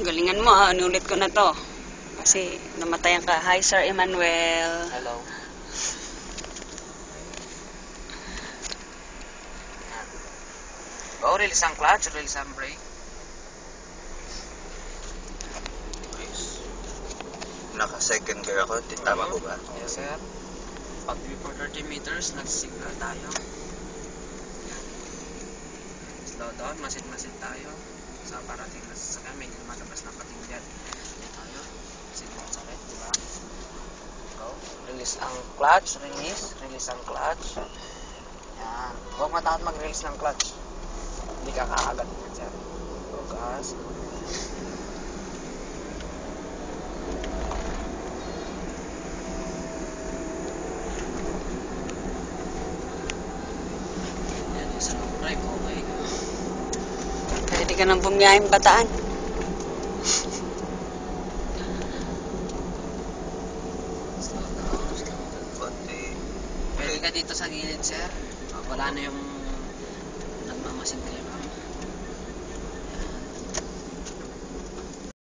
Galingan mo ha, inulit ko na to. Kasi namatayan ka. Hi, Sir Emmanuel. Hello. Oh, release ang clutch, release ang brake. Naka-second gear ako. Tama ko ba? Yes, sir. Pag before 30 meters, nag-signal tayo. Slow down, masid-masid tayo. Sa parating na sasakyan, may lumalabas na pating dyan. Tayo. Signal sa red, diba? Go. Release ang clutch, release ang clutch. Yan. Huwag matakot mag-release ng clutch. Hindi ka kakagat yan, sir. Go, gas. Yan, yung sa long drive, okay. Pwede ka nang bumiyahing Bataan. Slow down, slow down. Konti. Pwede ka dito sa gilid, sir. Wala na yung nagmamasid